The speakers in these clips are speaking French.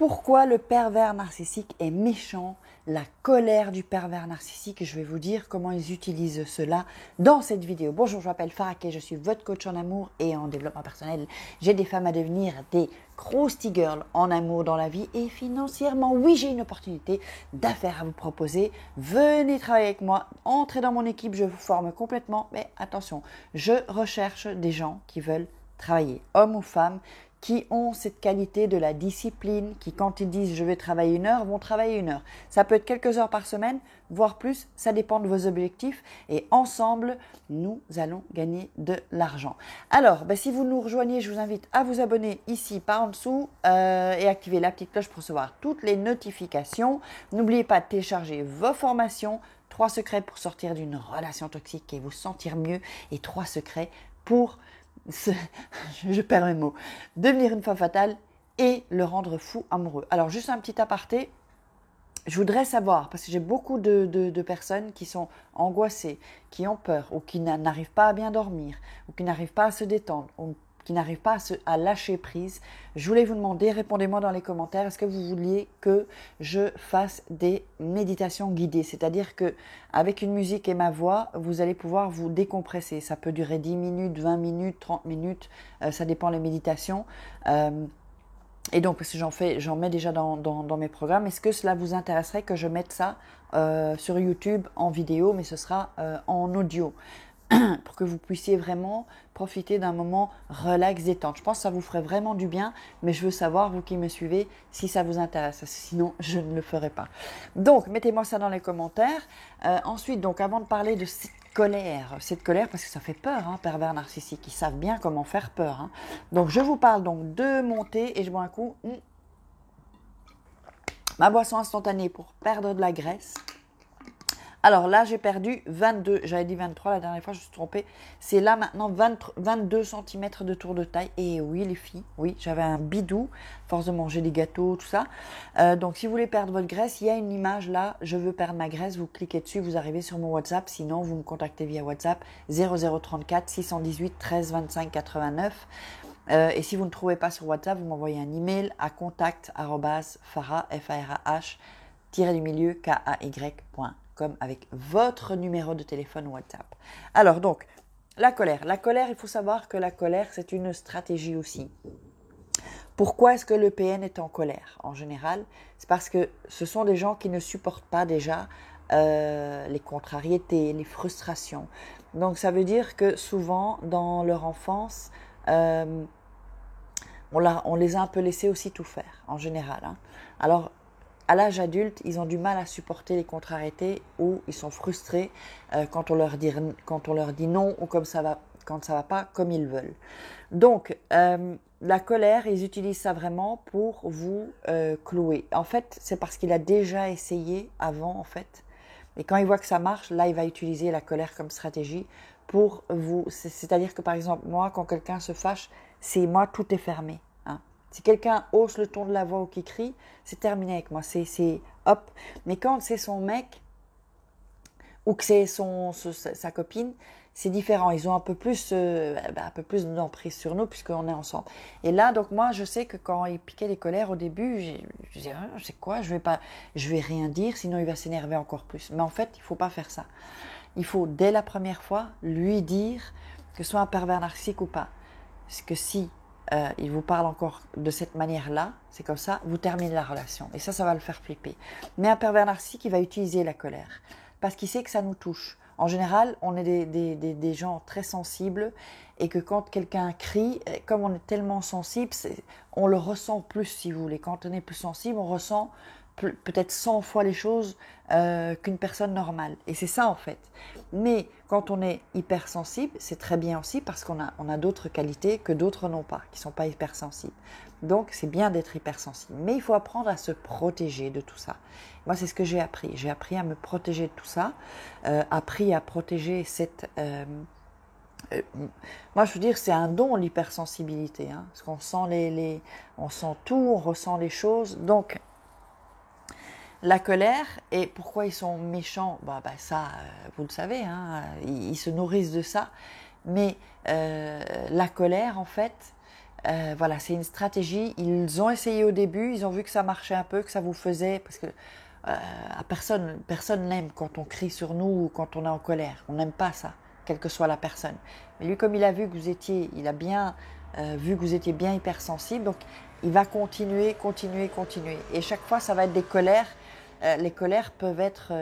pourquoi le pervers narcissique est méchant, la colère du pervers narcissique. Je vais vous dire comment ils utilisent cela dans cette vidéo. Bonjour, je m'appelle Farah Kay, je suis votre coach en amour et en développement personnel. J'aide des femmes à devenir des crusty girls en amour dans la vie et financièrement. Oui, j'ai une opportunité d'affaires à vous proposer. Venez travailler avec moi, entrez dans mon équipe, je vous forme complètement. Mais attention, je recherche des gens qui veulent travailler, hommes ou femmes, qui ont cette qualité de la discipline, qui quand ils disent je vais travailler 1 heure, vont travailler 1 heure. Ça peut être quelques heures par semaine, voire plus, ça dépend de vos objectifs et ensemble, nous allons gagner de l'argent. Alors, si vous nous rejoignez, je vous invite à vous abonner ici par en dessous et activer la petite cloche pour recevoir toutes les notifications. N'oubliez pas de télécharger vos formations, 3 secrets pour sortir d'une relation toxique et vous sentir mieux et 3 secrets pour je perds mes mots, devenir une femme fatale et le rendre fou amoureux. Alors juste un petit aparté, je voudrais savoir, parce que j'ai beaucoup de personnes qui sont angoissées, qui ont peur ou qui n'arrivent pas à bien dormir ou qui n'arrivent pas à se détendre ou qui n'arrivent pas à lâcher prise. Je voulais vous demander, répondez-moi dans les commentaires, est-ce que vous vouliez que je fasse des méditations guidées? C'est-à-dire qu'avec une musique et ma voix, vous allez pouvoir vous décompresser. Ça peut durer 10 minutes, 20 minutes, 30 minutes, ça dépend des méditations. Et donc, parce que j'en mets déjà dans mes programmes, est-ce que cela vous intéresserait que je mette ça sur YouTube en vidéo, mais ce sera en audio pour que vous puissiez vraiment profiter d'un moment relax, détente. Je pense que ça vous ferait vraiment du bien, mais je veux savoir, vous qui me suivez, si ça vous intéresse. Sinon, je ne le ferai pas. Donc, mettez-moi ça dans les commentaires. Ensuite, donc, avant de parler de cette colère, parce que ça fait peur, pervers narcissique, ils savent bien comment faire peur. Donc, je vous parle donc de mon thé et je bois un coup. Ma boisson instantanée pour perdre de la graisse. Alors là, j'ai perdu 22, j'avais dit 23 la dernière fois, je me suis trompée. C'est là maintenant 22 cm de tour de taille. Et oui, les filles, oui, j'avais un bidou, force de manger des gâteaux, tout ça. Donc, si vous voulez perdre votre graisse, il y a une image là, je veux perdre ma graisse, vous cliquez dessus, vous arrivez sur mon WhatsApp. Sinon, vous me contactez via WhatsApp 0034 618 13 25 89. Et si vous ne trouvez pas sur WhatsApp, vous m'envoyez un email à contact@farah, Farah-kay.com avec votre numéro de téléphone WhatsApp. Alors donc, la colère. La colère, il faut savoir que la colère, c'est une stratégie aussi. Pourquoi est-ce que le PN est en colère? En général, c'est parce que ce sont des gens qui ne supportent pas déjà les contrariétés, les frustrations. Donc ça veut dire que souvent, dans leur enfance, on les a un peu laissés aussi tout faire, en général. Alors, à l'âge adulte, ils ont du mal à supporter les contrariétés ou ils sont frustrés quand on leur dit non ou quand ça va pas comme ils veulent. Donc, la colère, ils utilisent ça vraiment pour vous clouer. En fait, c'est parce qu'il a déjà essayé avant, en fait. Et quand il voit que ça marche, là, il va utiliser la colère comme stratégie pour vous. C'est-à-dire que, par exemple, moi, quand quelqu'un se fâche, c'est moi, tout est fermé. Si quelqu'un hausse le ton de la voix ou qui crie, c'est terminé avec moi, c'est hop. Mais quand c'est son mec ou que c'est sa copine, c'est différent. Ils ont un peu plus d'emprise sur nous puisqu'on est ensemble. Et là, donc moi, je sais que quand il piquait les colères au début, je disais, c'est quoi, je vais rien dire, sinon il va s'énerver encore plus. Mais en fait, il faut pas faire ça. Il faut, dès la première fois, lui dire que ce soit un pervers narcissique ou pas. Parce que si il vous parle encore de cette manière-là, c'est comme ça, vous terminez la relation. Et ça va le faire flipper. Mais un pervers narcissique, il va utiliser la colère. Parce qu'il sait que ça nous touche. En général, on est des gens très sensibles et que quand quelqu'un crie, comme on est tellement sensible, on le ressent plus, si vous voulez. Quand on est plus sensible, on ressent peut-être 100 fois les choses qu'une personne normale. Et c'est ça en fait. Mais quand on est hypersensible, c'est très bien aussi parce qu'on a d'autres qualités que d'autres n'ont pas, qui ne sont pas hypersensibles. Donc c'est bien d'être hypersensible. Mais il faut apprendre à se protéger de tout ça. Moi c'est ce que j'ai appris. J'ai appris à me protéger de tout ça, appris à protéger cette... moi je veux dire c'est un don l'hypersensibilité, parce qu'on sent on sent tout, on ressent les choses. Donc la colère, et pourquoi ils sont méchants, ça, vous le savez, ils se nourrissent de ça. Mais la colère, en fait, Voilà, c'est une stratégie. Ils ont essayé au début, ils ont vu que ça marchait un peu, que ça vous faisait, parce que personne n'aime quand on crie sur nous ou quand on est en colère. On n'aime pas ça, quelle que soit la personne. Mais lui, comme il a vu que il a bien vu que vous étiez bien hypersensible, donc il va continuer. Et chaque fois, ça va être des colères. Les colères peuvent être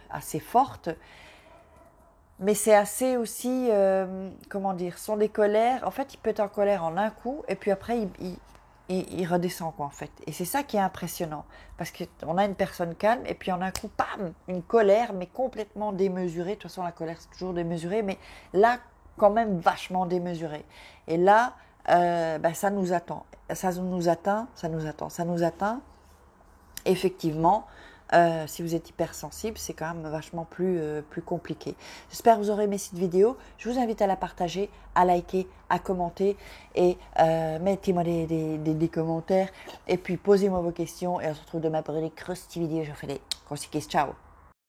assez fortes. Mais c'est assez aussi, comment dire, sont des colères. En fait, il peut être en colère en un coup, et puis après, il redescend, quoi, en fait. Et c'est ça qui est impressionnant. Parce qu'on a une personne calme, et puis en un coup, pam, une colère, mais complètement démesurée. De toute façon, la colère, c'est toujours démesuré, mais là, quand même vachement démesuré. Et là, ça nous attend. Ça nous atteint. Effectivement, si vous êtes hypersensible, c'est quand même vachement plus compliqué. J'espère que vous aurez aimé cette vidéo. Je vous invite à la partager, à liker, à commenter et mettez-moi des commentaires. Et puis posez-moi vos questions et on se retrouve demain pour des grosses vidéos. Je vous fais des grosses kisses. Ciao!